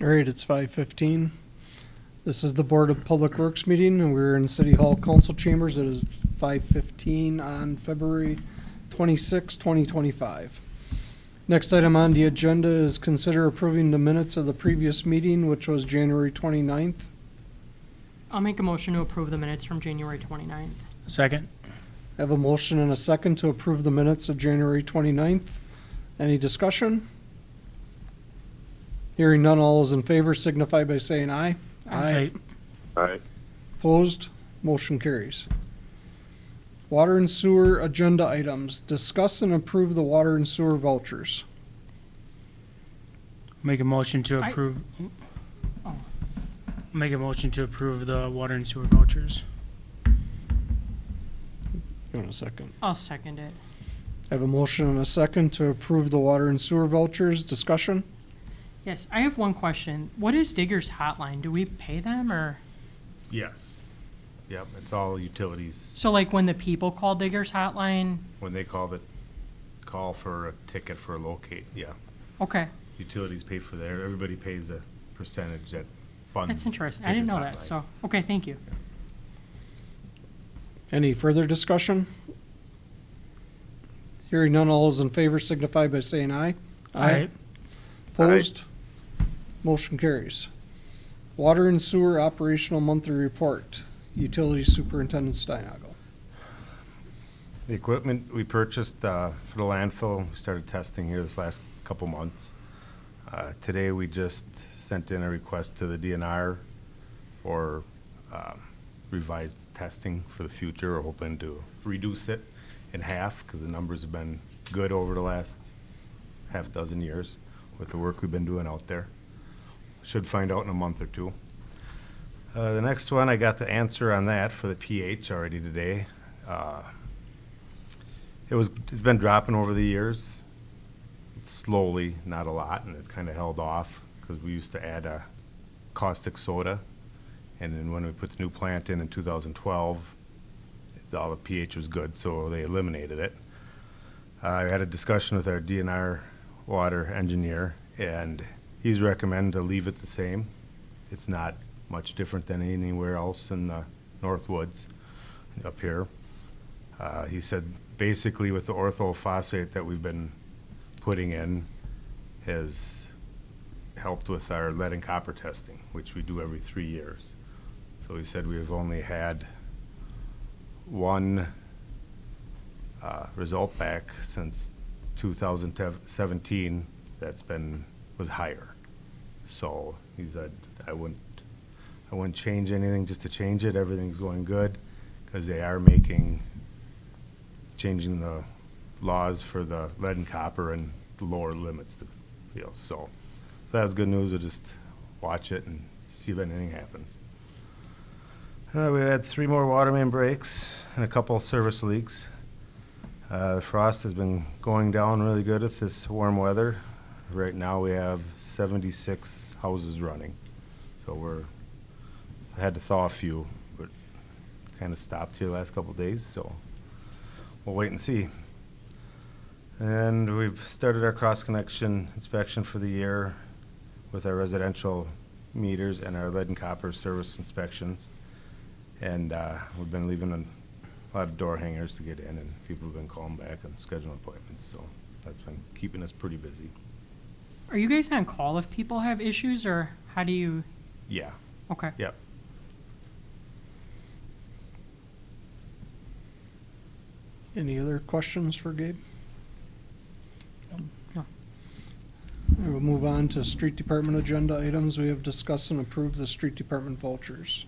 All right, it's 5:15. This is the Board of Public Works meeting, and we're in City Hall Council Chambers. It is 5:15 on February 26, 2025. Next item on the agenda is consider approving the minutes of the previous meeting, which was January 29th. I'll make a motion to approve the minutes from January 29th. Second. I have a motion and a second to approve the minutes of January 29th. Any discussion? Hearing none, all those in favor signify by saying aye. Aye. Aye. Opposed? Motion carries. Water and sewer agenda items. Discuss and approve the water and sewer vouchers. Make a motion to I- approve. Oh. Make a motion to approve the water and sewer vouchers. Give me a second. I'll second it. I have a motion and a second to approve the water and sewer vouchers. Discussion? Yes, I have one question. What is Digger's Hotline? Do we pay them or? Yes. Yep, it's all utilities. So like when the people call Digger's Hotline? When they call for a ticket for a locate, yeah. Okay, Utilities pay for their, everybody pays a percentage that funds. that's interesting. I didn't know Digger's that, Hotline. so, okay, thank you. Any further discussion? Hearing none, all those in favor signify by saying aye. Opposed? Motion carries. Water and sewer operational monthly report. Utility Superintendent Steinagel. The equipment we purchased for the landfill, we started testing here this last couple months. Today, we just sent in a request to the DNR for revised testing for the future. We're hoping to reduce it in half because the numbers have been good over the last half dozen years with the work we've been doing out there. Should find out in a month or two. The next one, I got the answer on that for the pH already today. It's been dropping over the years, slowly, not a lot, and it kind of held off because we used to add a caustic soda, and then when we put the new plant in 2012, all the pH was good, so they eliminated it. I had a discussion with our DNR water engineer, and he's recommended to leave it the same. It's not much different than anywhere else in the Northwoods up here. He said basically with the orthophosphate that we've been putting in has helped with our lead and copper testing, which we do every 3 years. So he said we've only had one result back since 2017 was higher. So he said I wouldn't change anything just to change it. Everything's going good because they are changing the laws for the lead and copper and the lower limits to fields. So that's good news. We'll just watch it and see if anything happens. We had 3 more water main breaks and a couple of service leaks. The frost has been going down really good with this warm weather. Right now we have 76 houses running. So I had to thaw a few, but kind of stopped here the last couple of days, so we'll wait and see. And we've started our cross-connection inspection for the year with our residential meters and our lead and copper service inspections. And we've been leaving a lot of door hangers to get in, and people have been calling back and scheduling appointments, so that's been keeping us pretty busy. Are you guys on call if people have issues or how do you, Yeah, okay. yep. Any other questions for Gabe? No. We'll move on to street department agenda items. We have discussed and approved the street department vouchers.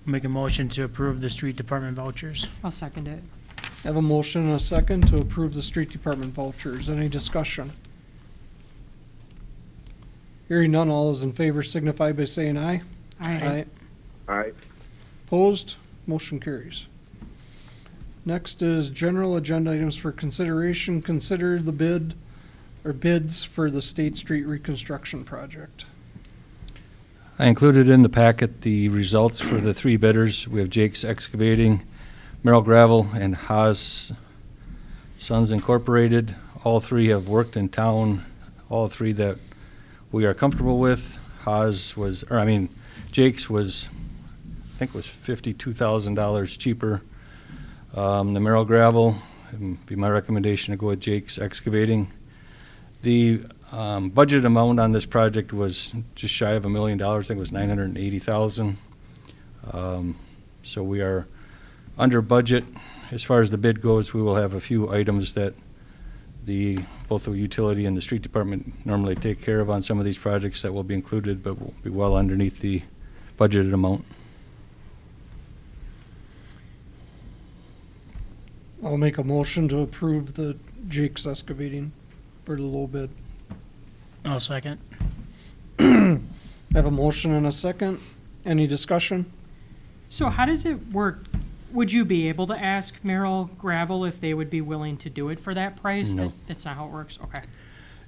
Make a motion to approve the street department vouchers. I'll second it. I have a motion and a second to approve the street department vouchers. Any discussion? Hearing none, all those in favor signify by saying aye. Aye. Aye. Opposed? Motion carries. Next is general agenda items for consideration. Consider the bids for the State Street reconstruction project. I included in the packet the results for the 3 bidders. We have Jake's Excavating, Merrill Gravel, and Haas Sons Incorporated. All 3 have worked in town. All 3 that we are comfortable with. Jake's was, I think was $52,000 cheaper. The Merrill Gravel, it'd be my recommendation to go with Jake's Excavating. The budget amount on this project was just shy of $1 million. I think it was $980,000. So we are under budget. As far as the bid goes, we will have a few items that both the utility and the street department normally take care of on some of these projects that will be included, but will be well underneath the budgeted amount. I'll make a motion to approve the Jake's Excavating for the low bid. I'll second. I have a motion and a second. Any discussion? So how does it work? Would you be able to ask Merrill Gravel if they would be willing to do it for that price? No. That's not how it works? Okay.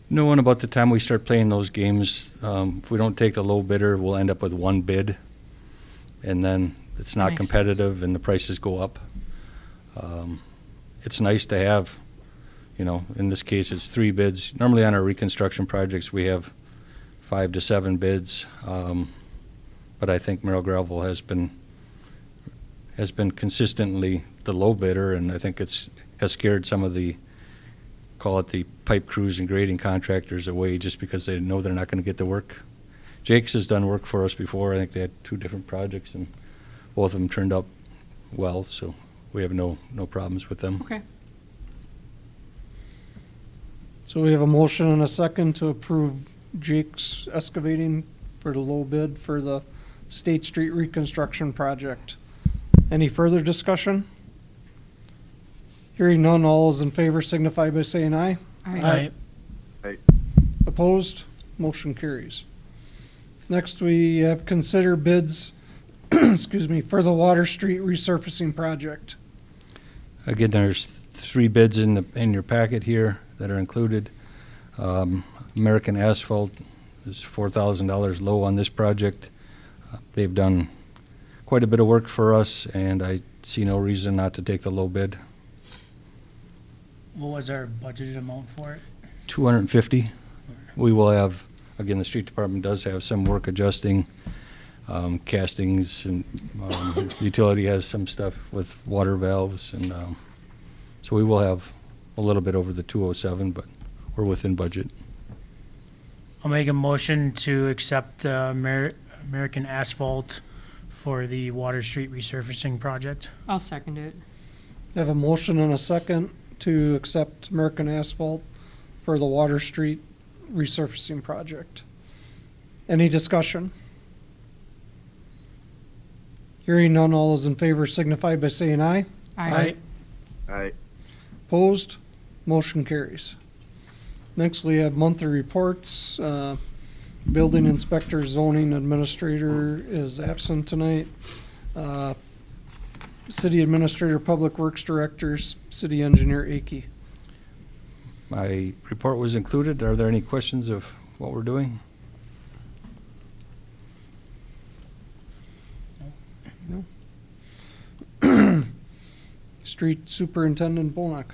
No, and about the time we start playing those games, if we don't take the low bidder, we'll end up with one bid, and then it's not Makes sense. competitive and the prices go up. It's nice to have, in this case, it's 3 bids. Normally on our reconstruction projects, we have 5 to 7 bids, but I think Merrill Gravel has been consistently the low bidder, and I think has scared some of the, call it the pipe crews and grading contractors away just because they know they're not going to get the work. Jake's has done work for us before. I think they had 2 different projects, and both of them turned out well, so we have no problems with them. Okay. So we have a motion and a second to approve Jake's Excavating for the low bid for the State Street reconstruction project. Any further discussion? Hearing none, all those in favor signify by saying aye. Aye. Opposed? Motion carries. Next, we have consider bids, excuse me, for the Water Street resurfacing project. Again, there's 3 bids in your packet here that are included. American Asphalt is $4,000 low on this project. They've done quite a bit of work for us, and I see no reason not to take the low bid. What was our budgeted amount for it? $250. We will have, again, the street department does have some work adjusting, castings, and utility has some stuff with water valves, and so we will have a little bit over the 207, but we're within budget. I'll make a motion to accept American Asphalt for the Water Street resurfacing project. I'll second it. I have a motion and a second to accept American Asphalt for the Water Street resurfacing project. Any discussion? Hearing none, all those in favor signify by saying aye. Aye. Opposed? Motion carries. Next, we have monthly reports. Building inspector, zoning administrator is absent tonight. City administrator, public works directors, city engineer Akey. My report was included. Are there any questions of what we're doing? Street superintendent Bonak.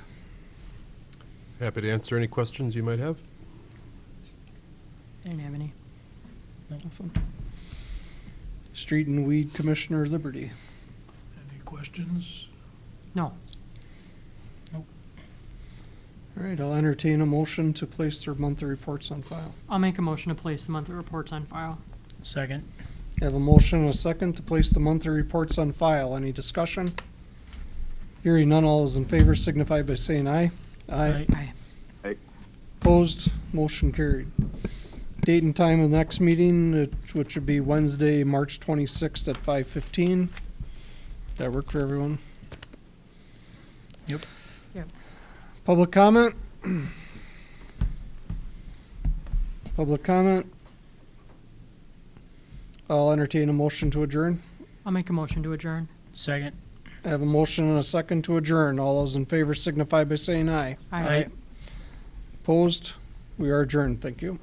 Happy to answer any questions you might have. Didn't have any. Nothing. Street and weed commissioner Liberty. Any questions? No. All right, I'll entertain a motion to place their monthly reports on file. I'll make a motion to place the monthly reports on file. Second. I have a motion and a second to place the monthly reports on file. Any discussion? Hearing none, all those in favor signify by saying aye. Aye. Aye. Opposed? Motion carried. Date and time of the next meeting, which would be Wednesday, March 26th at 5:15. That work for everyone? Yep. Yep. Public comment? Public comment? I'll entertain a motion to adjourn. I'll make a motion to adjourn. Second. I have a motion and a second to adjourn. All those in favor signify by saying aye. Aye. Opposed? We are adjourned. Thank you.